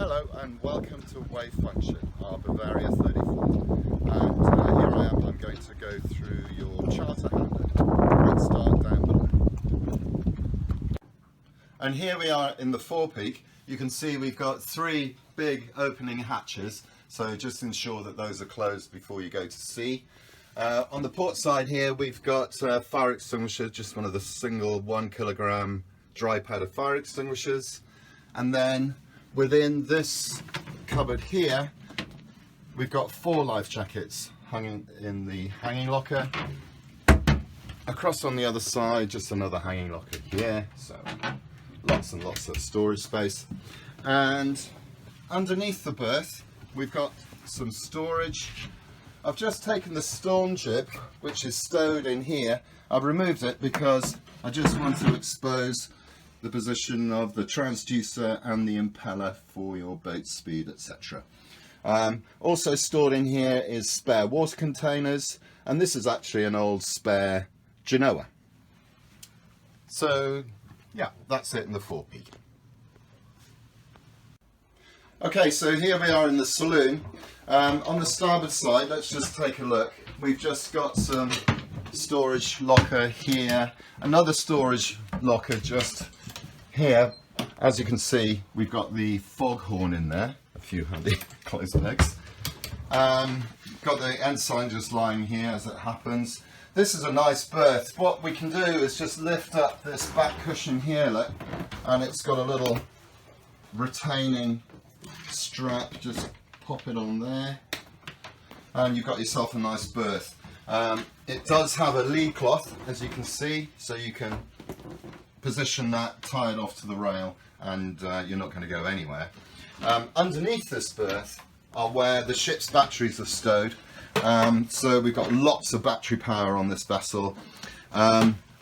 Hello and welcome to Wave Function, our Bavaria 34. And here I am, I'm going to go through your charter handover. Let's start down below. And here we are in the forepeak. You can see we've got three big opening hatches, so just ensure that those are closed before you go to sea. On the port side here we've got fire extinguisher, just one of the single 1 kilogram dry powder fire extinguishers. And then within this cupboard here, we've got 4 life jackets hanging in the hanging locker. Across on the other side, just another hanging locker here, so lots and lots of storage space. And underneath the berth, we've got some storage. I've just taken the storm jib, which is stowed in here. I've removed it because I just want to expose the position of the transducer and the impeller for your boat speed, etc. Also stored in here is spare water containers, and this is actually an old spare Genoa. So yeah, that's it in the forepeak. Okay, so here we are in the saloon. On the starboard side, let's just take a look. We've just got some storage locker here, another storage locker just here. As you can see, we've got the foghorn in there, a few handy clothes pegs. Got the ensign just lying here as it happens. This is a nice berth. What we can do is just lift up this back cushion here, look, and it's got a little retaining strap. Just pop it on there and you've got yourself a nice berth. It does have a lee cloth, as you can see, so you can position that, tie it off to the rail, and you're not going to go anywhere. Underneath this berth are where the ship's batteries are stowed. So we've got lots of battery power on this vessel.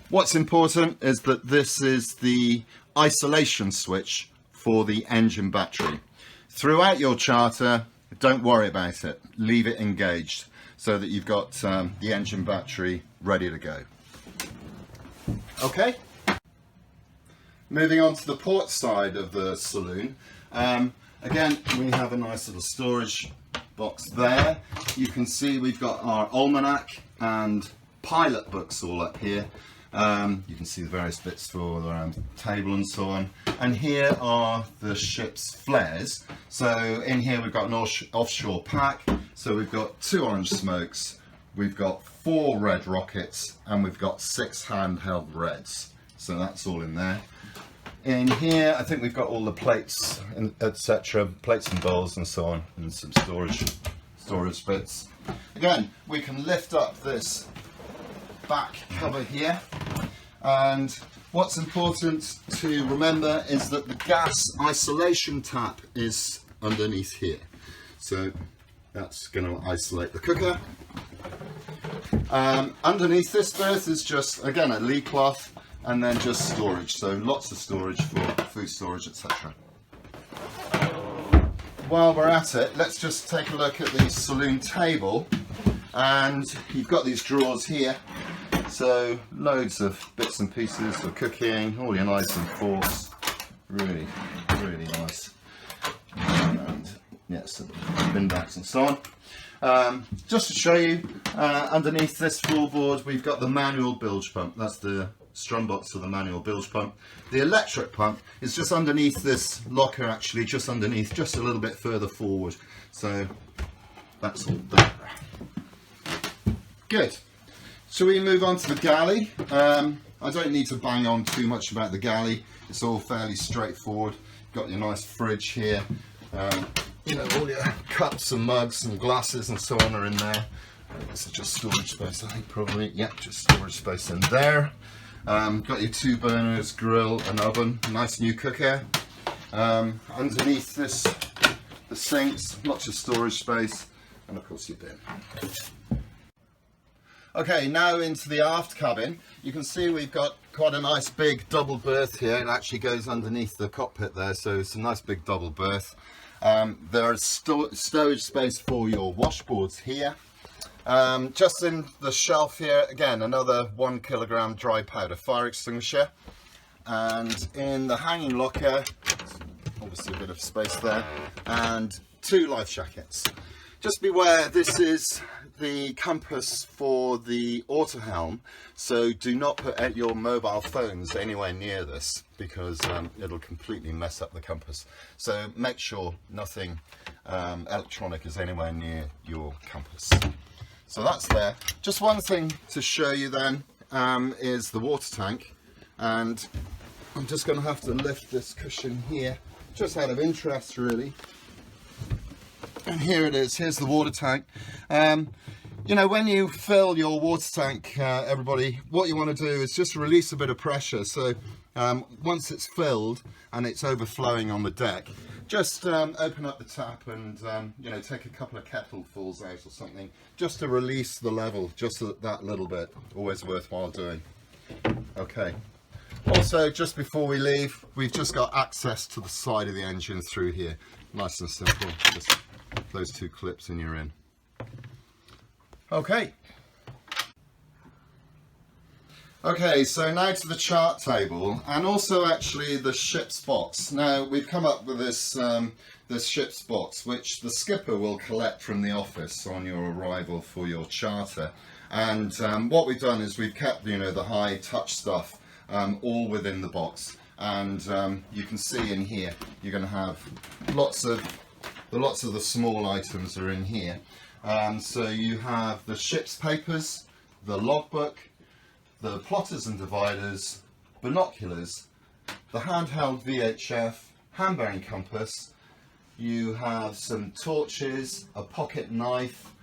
What's important is that this is the isolation switch for the engine battery. Throughout your charter, don't worry about it. Leave it engaged so that you've got the engine battery ready to go. Okay. Moving on to the port side of the saloon, again we have a nice little storage box there. You can see we've got our almanac and pilot books all up here. You can see the various bits for the table and so on. And here are the ship's flares. So in here we've got an offshore pack. So we've got 2 orange smokes, we've got 4 red rockets, and we've got 6 handheld reds. So that's all in there. In here, I think we've got all the plates, etc., plates and bowls and so on, and some storage bits. Again, we can lift up this back cover here, and what's important to remember is that the gas isolation tap is underneath here. So that's going to isolate the cooker. Underneath this berth is just, again, a lee cloth, and then just storage, so lots of storage for food storage, etc. While we're at it, let's just take a look at the saloon table, and you've got these drawers here, so loads of bits and pieces for cooking, all your knives and forks, really nice, and yeah, some bin bags and so on. Just to show you, underneath this floorboard we've got the manual bilge pump. That's the strum box for the manual bilge pump. The electric pump is just underneath this locker, actually, just underneath, just a little bit further forward. So that's all there. Good. Shall we move on to the galley? I don't need to bang on too much about the galley. It's all fairly straightforward. Got your nice fridge here. You know, all your cups and mugs and glasses and so on are in there. This is just storage space, I think, probably. Yep, just storage space in there. Got your 2 burners, grill and oven, nice new cooker. Underneath this, the sinks, lots of storage space, and of course your bin. Okay, now into the aft cabin. You can see we've got quite a nice big double berth here. It actually goes underneath the cockpit there, so it's a nice big double berth. There is stowage space for your washboards here. Just in the shelf here, again, another 1 kilogram dry powder fire extinguisher. And in the hanging locker, obviously a bit of space there, and 2 life jackets. Just beware, this is the compass for the auto helm, so do not put your mobile phones anywhere near this, because it'll completely mess up the compass. So make sure nothing electronic is anywhere near your compass. So that's there. Just one thing to show you then is the water tank, and I'm just going to have to lift this cushion here, just out of interest really. And here it is, here's the water tank. You know, when you fill your water tank, everybody, what you want to do is just release a bit of pressure. So once it's filled and it's overflowing on the deck, just open up the tap and you know, take a couple of kettlefuls out or something, just to release the level, just that little bit. Always worthwhile doing. Okay. Also, just before we leave, we've just got access to the side of the engine through here. Nice and simple. Just those 2 clips and you're in. Okay. Okay, so now to the chart table, and also actually the ship's box. Now we've come up with this this ship's box, which the skipper will collect from the office on your arrival for your charter. And what we've done is we've kept, you know, the high touch stuff all within the box. And you can see in here you're going to have lots of the small items are in here. So you have the ship's papers, the logbook, the plotters and dividers, binoculars, the handheld VHF, hand-bearing compass. You have some torches, a pocket knife.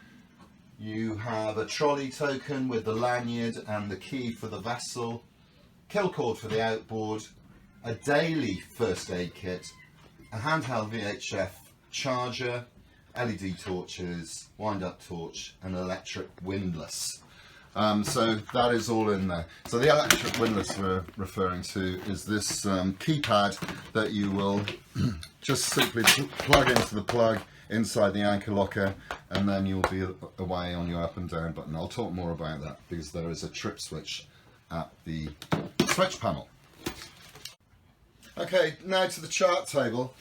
You have a trolley token with the lanyard and the key for the vessel, kill cord for the outboard, a daily first aid kit, a handheld VHF charger, LED torches, wind-up torch, and electric windlass. So that is all in there. So the electric windlass we're referring to is this keypad that you will just simply plug into the plug inside the anchor locker, and then you'll be away on your up and down button. I'll talk more about that because there is a trip switch at the switch panel. Okay, now to the chart table.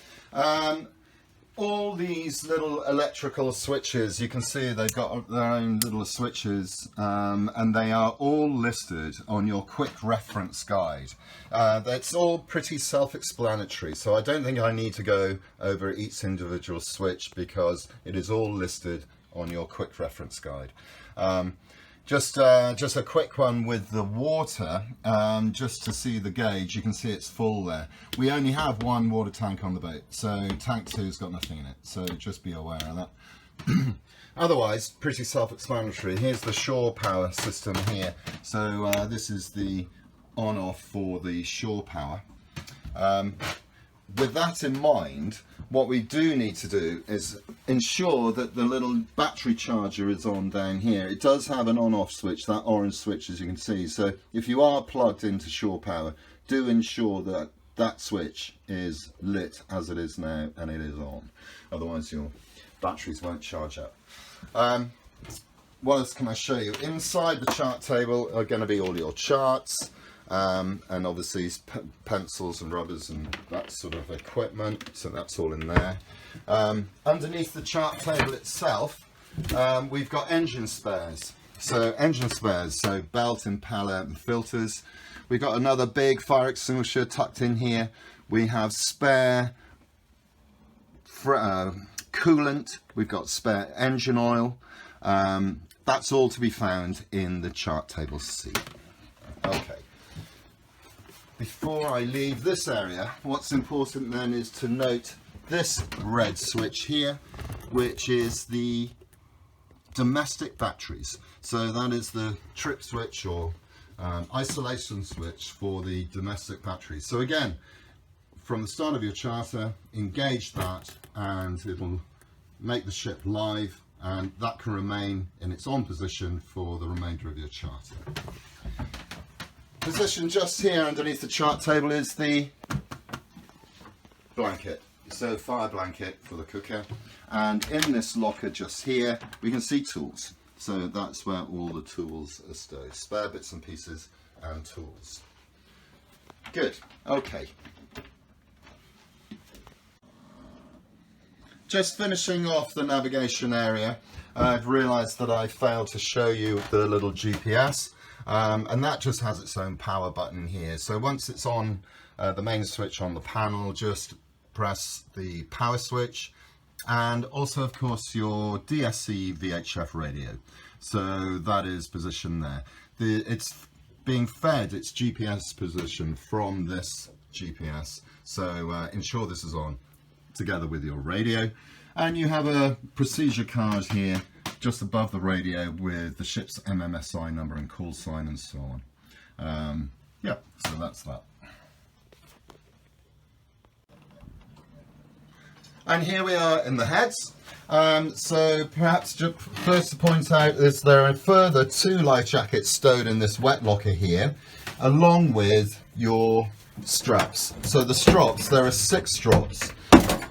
All these little electrical switches, you can see they've got their own little switches, and they are all listed on your quick reference guide. That's all pretty self-explanatory, so I don't think I need to go over each individual switch because it is all listed on your quick reference guide. Just a quick one with the water, just to see the gauge. You can see it's full there. We only have 1 water tank on the boat, so tank 2's got nothing in it, so just be aware of that. Otherwise, pretty self-explanatory. Here's the shore power system here. So this is the on-off for the shore power. With that in mind, what we do need to do is ensure that the little battery charger is on down here. It does have an on-off switch, that orange switch, as you can see. So if you are plugged into shore power, do ensure that that switch is lit as it is now and it is on. Otherwise your batteries won't charge up. What else can I show you? Inside the chart table are going to be all your charts. And obviously pencils and rubbers and that sort of equipment, so that's all in there. Underneath the chart table itself, we've got engine spares. So belt, impeller and filters. We've got another big fire extinguisher tucked in here. We have spare coolant, we've got spare engine oil. That's all to be found in the chart table C. Okay. Before I leave this area, what's important then is to note this red switch here, which is the domestic batteries. So that is the trip switch or isolation switch for the domestic batteries. So again, from the start of your charter, engage that and it'll make the ship live, and that can remain in its on position for the remainder of your charter. Position just here underneath the chart table is the blanket, so fire blanket for the cooker, and in this locker just here we can see tools, so that's where all the tools are stowed, spare bits and pieces and tools. Good, okay. just finishing off the navigation area, I've realized that I failed to show you the little GPS, and that just has its own power button here. So once it's on the main switch on the panel, just press the power switch, and also of course your DSC VHF radio. So that is positioned there. It's being fed its GPS position from this GPS. So ensure this is on together with your radio. And you have a procedure card here just above the radio with the ship's MMSI number and call sign and so on. Yeah, so that's that. And here we are in the heads. So perhaps just first to point out is there are further 2 life jackets stowed in this wet locker here, along with your straps. So the strops, there are 6 strops.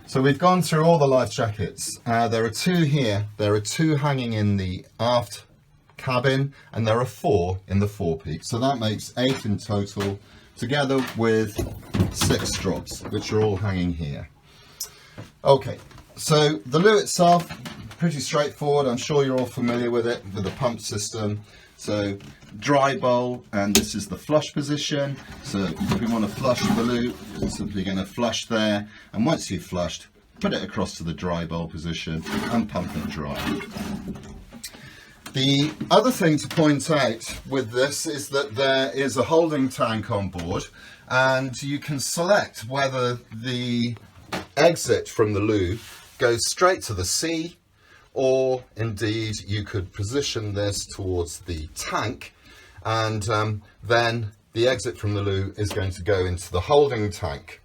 So we've gone through all the life jackets. There are 2 here, there are 2 hanging in the aft cabin, and there are 4 in the forepeak. So that makes 8 in total, together with 6 strops, which are all hanging here. Okay, so the loo itself, pretty straightforward. I'm sure you're all familiar with it, with the pump system. So dry bowl, and this is the flush position. So if we want to flush the loo, we're simply going to flush there, and once you've flushed, put it across to the dry bowl position and pump it dry. The other thing to point out with this is that there is a holding tank on board, and you can select whether the exit from the loo goes straight to the sea, or indeed you could position this towards the tank, and then the exit from the loo is going to go into the holding tank.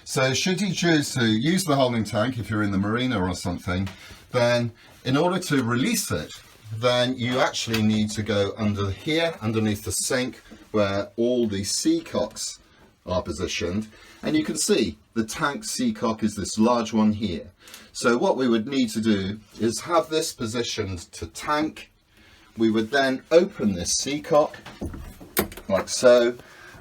So should you choose to use the holding tank if you're in the marina or something, then in order to release it, then you actually need to go under here, underneath the sink, where all the seacocks are positioned, and you can see the tank seacock is this large one here. So what we would need to do is have this positioned to tank. We would then open this seacock like so,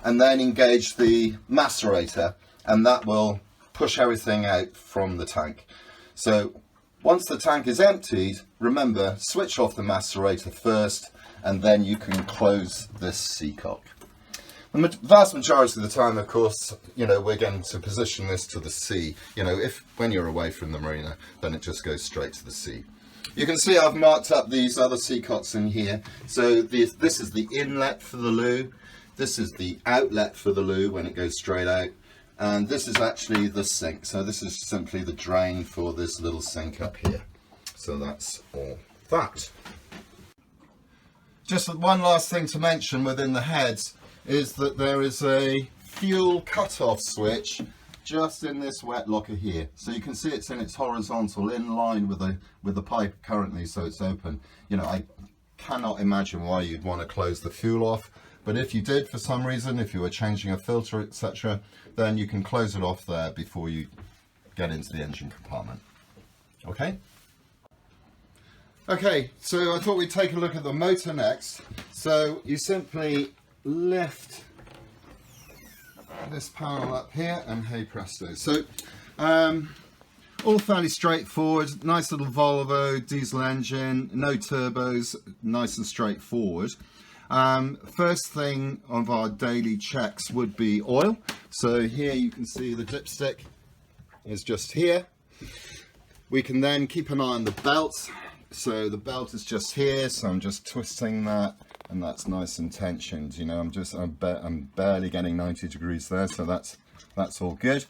and then engage the macerator, and that will push everything out from the tank. So once the tank is emptied, remember, switch off the macerator first, and then you can close this seacock. The vast majority of the time, of course, you know, we're going to position this to the sea. You know, when you're away from the marina, then it just goes straight to the sea. You can see I've marked up these other seacocks in here. So this is the inlet for the loo. This is the outlet for the loo when it goes straight out. And this is actually the sink. So this is simply the drain for this little sink up here. So that's all that. Just one last thing to mention within the heads is that there is a fuel cut-off switch just in this wet locker here. So you can see it's in its horizontal, in line with the pipe currently, so it's open. You know, I cannot imagine why you'd want to close the fuel off, but if you did for some reason, if you were changing a filter, etc., then you can close it off there before you get into the engine compartment. Okay? Okay, so I thought we'd take a look at the motor next. So you simply lift this panel up here, and hey presto. So all fairly straightforward, nice little Volvo diesel engine, no turbos, nice and straightforward. First thing of our daily checks would be oil. So here you can see the dipstick is just here. We can then keep an eye on the belt. So the belt is just here, so I'm just twisting that, and that's nice and tensioned. You know, I'm barely getting 90 degrees there, so that's all good.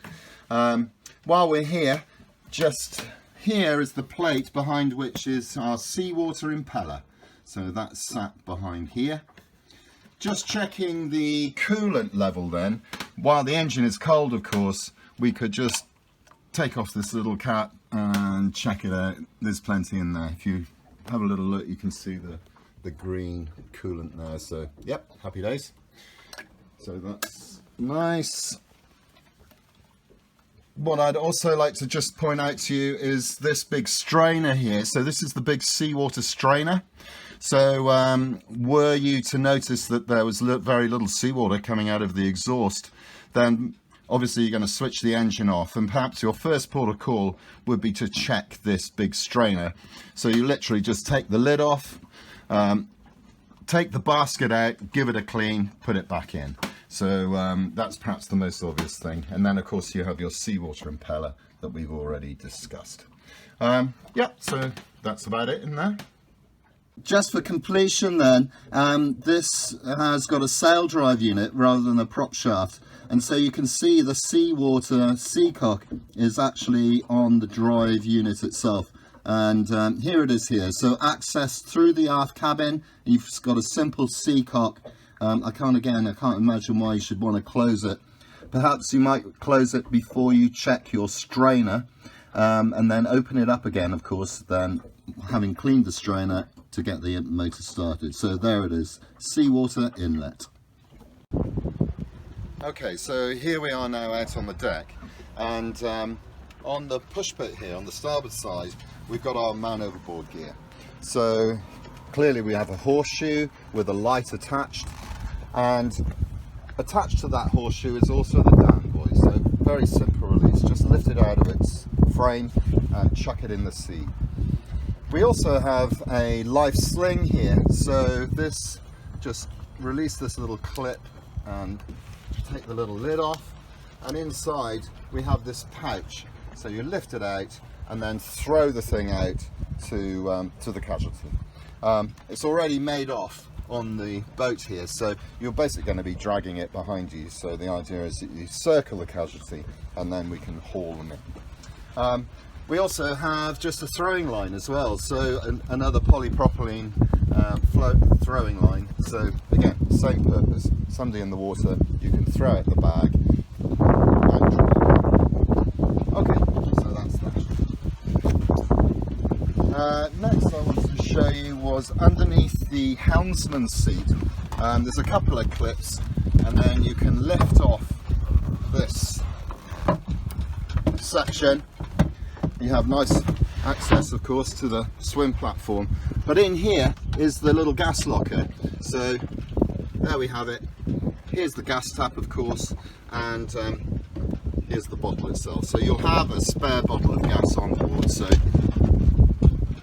While we're here, just here is the plate behind which is our seawater impeller. So that's sat behind here. Just checking the coolant level then. While the engine is cold, of course, we could just take off this little cap and check it out. There's plenty in there. If you have a little look, you can see the green coolant there. So yep, happy days. So that's nice. What I'd also like to just point out to you is this big strainer here. So this is the big seawater strainer. So were you to notice that there was very little seawater coming out of the exhaust, then obviously you're going to switch the engine off, and perhaps your first port of call would be to check this big strainer. So you literally just take the lid off, take the basket out, give it a clean, put it back in. So that's perhaps the most obvious thing. And then of course you have your seawater impeller that we've already discussed. Yeah, so that's about it in there. Just for completion then, this has got a sail drive unit rather than a prop shaft, and so you can see the seawater seacock is actually on the drive unit itself, and here it is here. So access through the aft cabin, you've got a simple seacock. I can't imagine why you should want to close it. Perhaps you might close it before you check your strainer, and then open it up again, of course, then having cleaned the strainer to get the motor started. So there it is, seawater inlet. Okay, so here we are now out on the deck, and on the push bit here on the starboard side we've got our man overboard gear. So clearly we have a horseshoe with a light attached, and attached to that horseshoe is also the down buoy. So very simple release, just lift it out of its frame and chuck it in the sea. We also have a life sling here, so this, just release this little clip and take the little lid off, and inside we have this pouch, so you lift it out and then throw the thing out to the casualty. It's already made off on the boat here, so you're basically going to be dragging it behind you, so the idea is that you circle the casualty and then we can haul them in. We also have just a throwing line as well, so another polypropylene float throwing line. So again, same purpose. Somebody in the water, you can throw out the bag and draw. Okay, so that's that. Next I wanted to show you was underneath the helmsman's seat. There's a couple of clips, and then you can lift off this section. You have nice access, of course, to the swim platform, but in here is the little gas locker. So there we have it. Here's the gas tap, of course, and here's the bottle itself. So you'll have a spare bottle of gas on board, so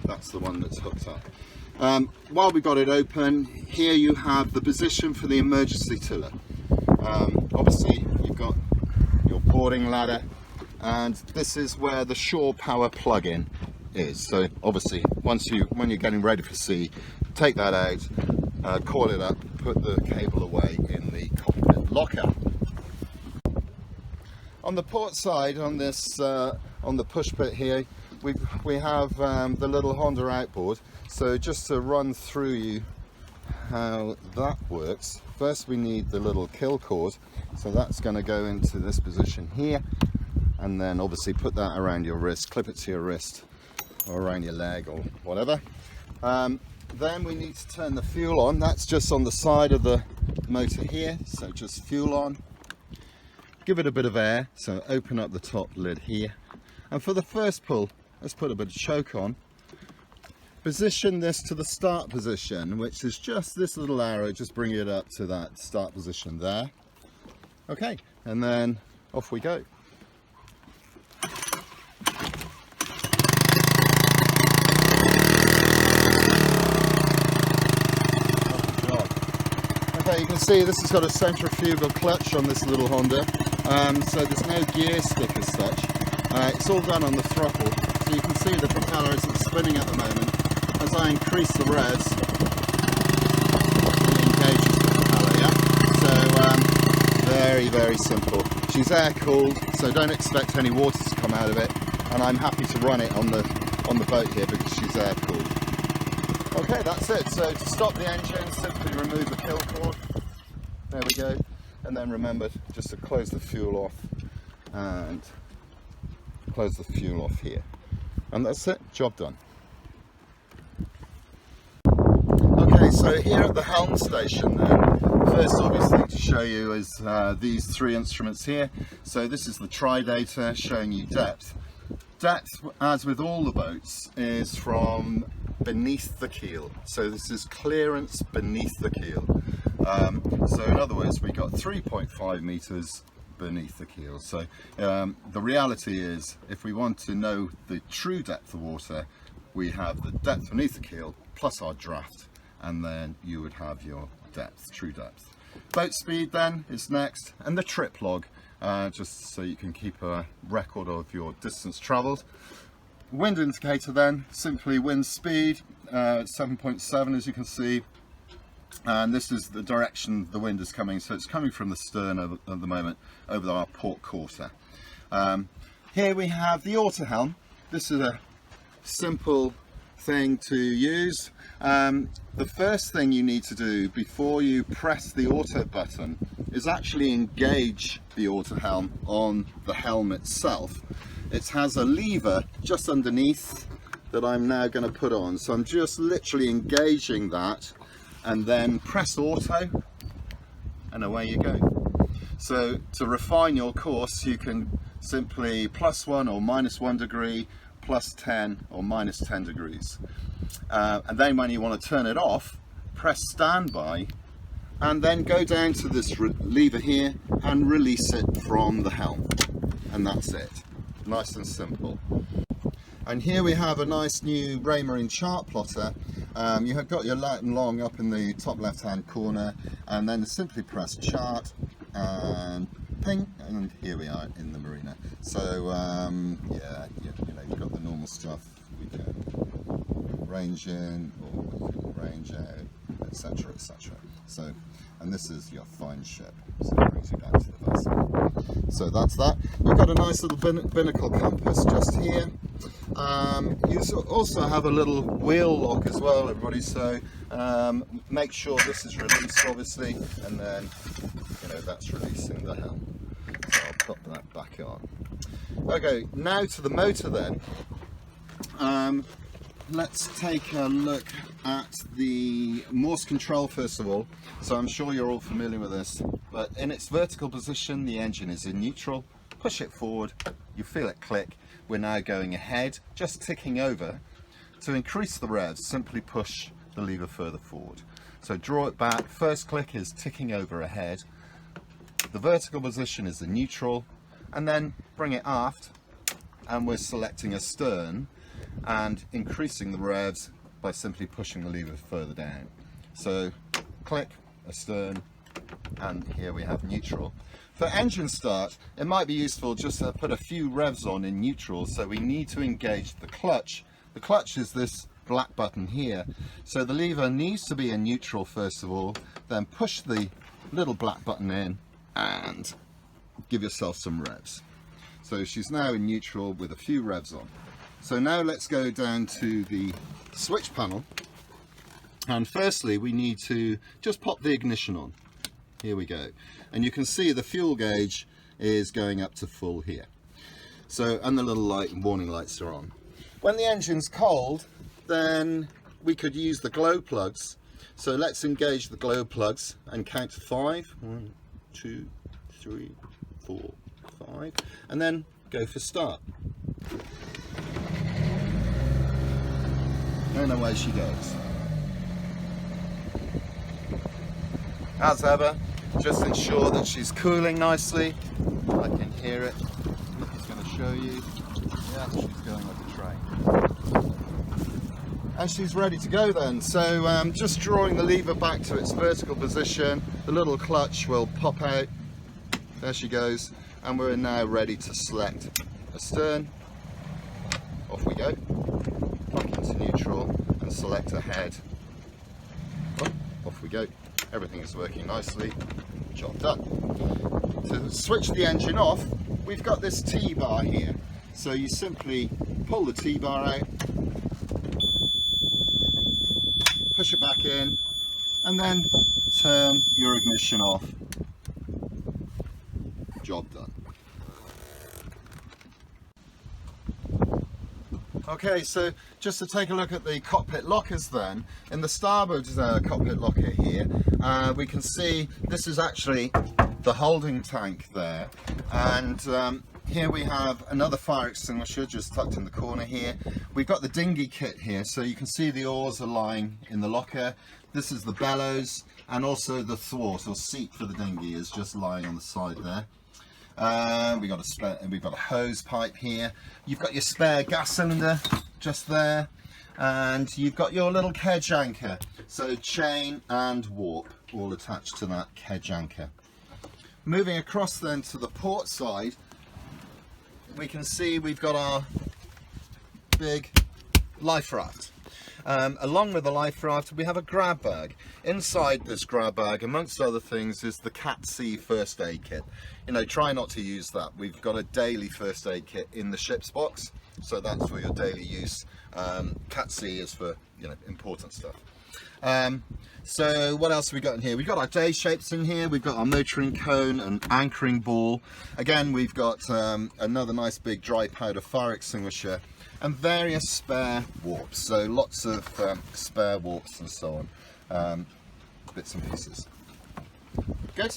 that's the one that's hooked up. While we got it open, here you have the position for the emergency tiller. Obviously you've got your boarding ladder, and this is where the shore power plug-in is. So obviously when you're getting ready for sea, take that out, coil it up, put the cable away in the cockpit locker. On the port side, on this on the push bit here, we have the little Honda outboard. So just to run through you how that works, first we need the little kill cord, so that's going to go into this position here, and then obviously put that around your wrist, clip it to your wrist or around your leg or whatever. Then we need to turn the fuel on. That's just on the side of the motor here, so just fuel on, give it a bit of air, so open up the top lid here, and for the first pull let's put a bit of choke on. Position this to the start position, which is just this little arrow, just bring it up to that start position there. Okay, and then off we go. Okay, you can see this has got a centrifugal clutch on this little Honda, so there's no gear stick as such. It's all done on the throttle, so you can see the propeller isn't spinning at the moment. As I increase the revs, it engages the propeller, yeah? So very, very simple. She's air cooled, so don't expect any water to come out of it, and I'm happy to run it on the boat here because she's air cooled. Okay, that's it. So to stop the engine, simply remove the kill cord. There we go. And then remember just to close the fuel off and close the fuel off here. And that's it, job done. Okay, so here at the helm station then, first obvious thing to show you is these three instruments here. So this is the tridata showing you depth. Depth, as with all the boats, is from beneath the keel. So this is clearance beneath the keel. So in other words, we got 3.5 meters beneath the keel. So the reality is, if we want to know the true depth of water, we have the depth beneath the keel plus our draft, and then you would have your depth, true depth. Boat speed then is next, and the trip log, just so you can keep a record of your distance travelled. Wind indicator then, simply wind speed, 7.7 as you can see, and this is the direction the wind is coming, so it's coming from the stern at the moment over our port quarter. Here we have the auto helm. This is a simple thing to use. The first thing you need to do before you press the auto button is actually engage the auto helm on the helm itself. It has a lever just underneath that I'm now going to put on, so I'm just literally engaging that and then press auto and away you go. So to refine your course, you can simply +1 or -1 degree, +10 or -10 degrees. And then when you want to turn it off, press standby and then go down to this lever here and release it from the helm, and that's it. Nice and simple. And here we have a nice new Raymarine chart plotter. You have got your light and long up in the top left hand corner, and then simply press chart and ping, and here we are in the marina. So yeah, you know, you've got the normal stuff. We can range in or we can range out, etc, etc. So, and this is your fine ship, so it brings you back to the vessel. So that's that. You've got a nice little binnacle compass just here. You also have a little wheel lock as well, everybody, so make sure this is released obviously, and then you know that's releasing the helm. So I'll pop that back on. Okay, now to the motor then. Let's take a look at the Morse control first of all. So I'm sure you're all familiar with this, but in its vertical position the engine is in neutral. Push it forward, you feel it click. We're now going ahead, just ticking over. To increase the revs, simply push the lever further forward. So draw it back, first click is ticking over ahead. The vertical position is the neutral, and then bring it aft, and we're selecting astern and increasing the revs by simply pushing the lever further down. So click, astern, and here we have neutral. For engine start, it might be useful just to put a few revs on in neutral, so we need to engage the clutch. The clutch is this black button here, so the lever needs to be in neutral first of all, then push the little black button in and give yourself some revs. So she's now in neutral with a few revs on. So now let's go down to the switch panel, and firstly we need to just pop the ignition on. Here we go, and you can see the fuel gauge is going up to full here. So, and the little light and warning lights are on. When the engine's cold, then we could use the glow plugs. So let's engage the glow plugs and count to 5. 1, 2, 3, 4, 5, and then go for start. And away she goes. As ever, just ensure that she's cooling nicely. I can hear it. Nikki's going to show you. Yeah, she's going like a train. And she's ready to go then. So just drawing the lever back to its vertical position, the little clutch will pop out. There she goes. And we're now ready to select astern. Off we go. Back into neutral and select ahead. Oh, off we go. Everything is working nicely. Job done. To switch the engine off, we've got this T-bar here. So you simply pull the T-bar out, push it back in, and then turn your ignition off. Job done. Okay, so just to take a look at the cockpit lockers then, in the starboard cockpit locker here, we can see this is actually the holding tank there, and here we have another fire extinguisher just tucked in the corner here. We've got the dinghy kit here, so you can see the oars are lying in the locker. This is the bellows, and also the thwart or seat for the dinghy is just lying on the side there. We've got a hose pipe here. You've got your spare gas cylinder just there, and you've got your little kedge anchor. So chain and warp all attached to that kedge anchor. Moving across then to the port side, we can see we've got our big life raft. Along with the life raft, we have a grab bag. Inside this grab bag, amongst other things, is the Cat C first aid kit. You know, try not to use that. We've got a daily first aid kit in the ship's box, so that's for your daily use. Cat C is for, you know, important stuff. So what else have we got in here? We've got our day shapes in here. We've got our motoring cone and anchoring ball. Again, we've got another nice big dry powder fire extinguisher, and various spare warps, so lots of spare warps and so on, bits and pieces. Good.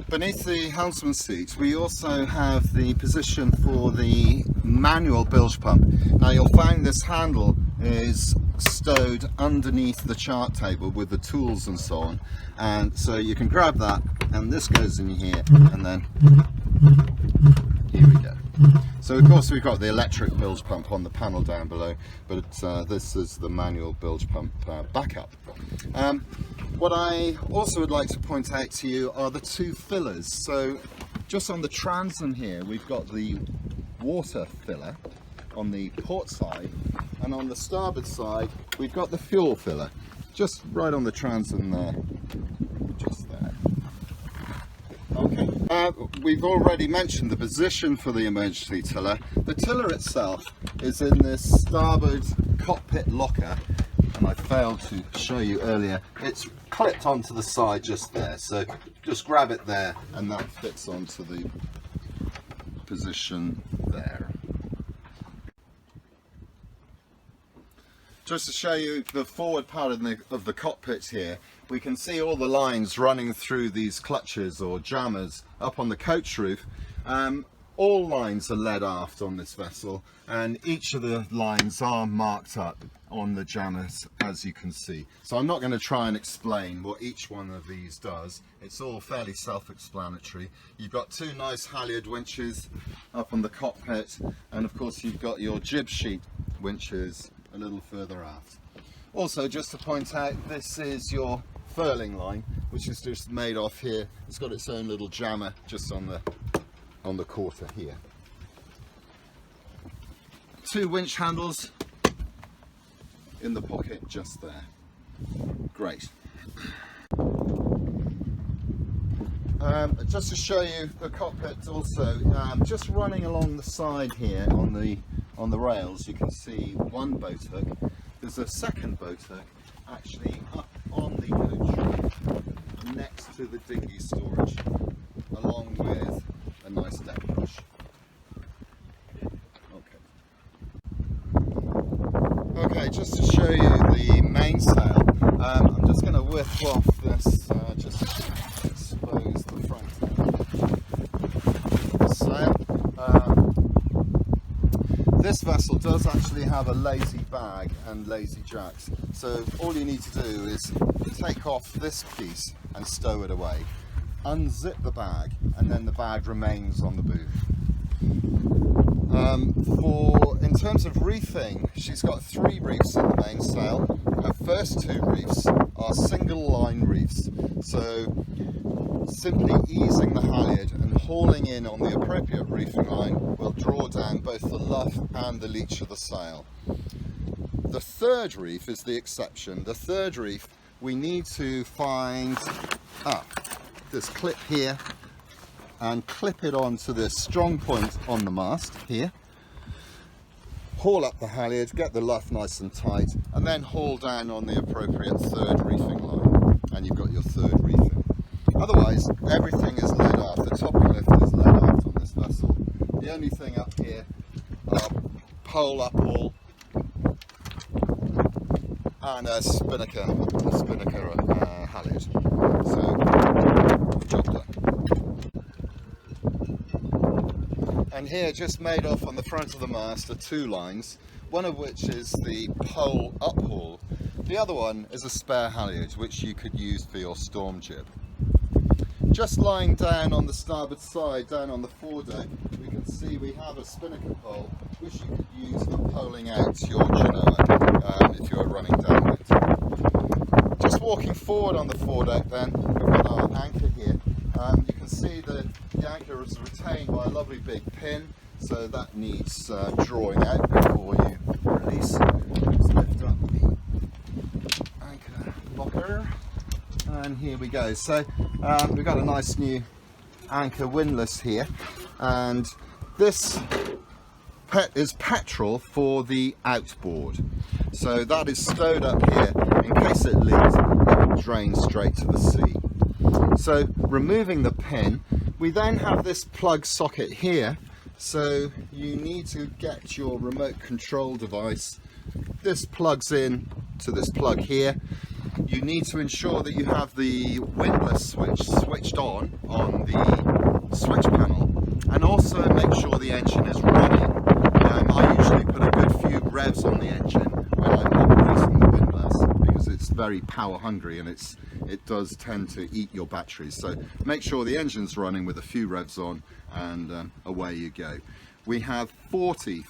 Beneath the helmsman's seat, we also have the position for the manual bilge pump. Now you'll find this handle is stowed underneath the chart table with the tools and so on, and so you can grab that, and this goes in here, and then here we go. So of course we've got the electric bilge pump on the panel down below, but this is the manual bilge pump backup. What I also would like to point out to you are the two fillers. So just on the transom here, we've got the water filler on the port side, and on the starboard side we've got the fuel filler, just right on the transom there, just there. Okay, we've already mentioned the position for the emergency tiller. The tiller itself is in this starboard cockpit locker, and I failed to show you earlier. It's clipped onto the side just there, so just grab it there and that fits onto the position there. Just to show you the forward part of the cockpit here, we can see all the lines running through these clutches or jammers up on the coach roof. All lines are led aft on this vessel, and each of the lines are marked up on the jammers, as you can see. So I'm not going to try and explain what each one of these does. It's all fairly self-explanatory. You've got two nice halyard winches up on the cockpit, and of course you've got your jib sheet winches a little further aft. Also, just to point out, this is your furling line, which is just made off here. It's got its own little jammer just on the quarter here. Two winch handles in the pocket just there. Great. Just to show you the cockpit also, just running along the side here on the rails, you can see one boat hook. There's a second boat hook actually up on the coach roof next to the dinghy storage, along with a nice deck brush. Okay, just to show you the mainsail, I'm just going to whip off this, just to expose the front sail. This vessel does actually have a lazy bag and lazy jacks, so all you need to do is take off this piece and stow it away, unzip the bag, and then the bag remains on the booth. In terms of reefing, she's got 3 reefs in the mainsail. Her first 2 reefs are single line reefs, so simply easing the halyard and hauling in on the appropriate reefing line will draw down both the luff and the leach of the sail. The third reef is the exception. The third reef, we need to find this clip here and clip it onto this strong point on the mast here. Haul up the halyard, get the luff nice and tight, and then haul down on the appropriate third reefing line, and you've got your third reefing. Otherwise, everything is led aft. The topping lift is led aft on this vessel. The only thing up here are pole up haul and a spinnaker halyard. So, job done. And here, just made off on the front of the mast, are 2 lines, one of which is the pole uphaul. The other one is a spare halyard, which you could use for your storm jib. just lying down on the starboard side, down on the foredeck, we can see we have a spinnaker pole which you could use for poling out your genoa if you were running downwind. Just walking forward on the foredeck then, we've got our anchor here. You can see the anchor is retained by a lovely big pin, so that needs drawing out before you release. Just lift up the anchor locker, and here we go. So we've got a nice new anchor windlass here, and this is petrol for the outboard. So that is stowed up here in case it leaks, it will drain straight to the sea. So removing the pin, we then have this plug socket here. So you need to get your remote control device. This plugs in to this plug here. You need to ensure that you have the windlass switch switched on the switch panel, and also make sure the engine is running. I usually put a good few revs on the engine when I'm operating the windlass, because it's very power hungry and it does tend to eat your batteries. So make sure the engine's running with a few revs on, and away you go. We have 40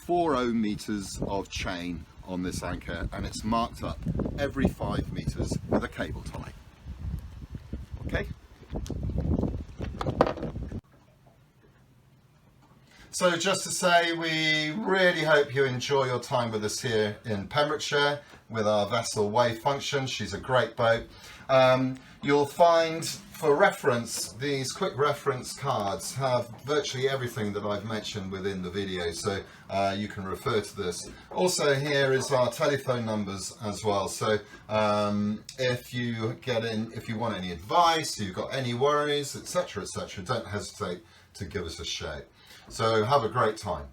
meters of chain on this anchor, and it's marked up every 5 meters with a cable tie. Okay. So just to say, we really hope you enjoy your time with us here in Pembrokeshire with our vessel Wave Function. She's a great boat. You'll find, for reference, these quick reference cards have virtually everything that I've mentioned within the video, so you can refer to this. Also, here is our telephone numbers as well, so if you want any advice, you've got any worries, etc., don't hesitate to give us a shout. So have a great time.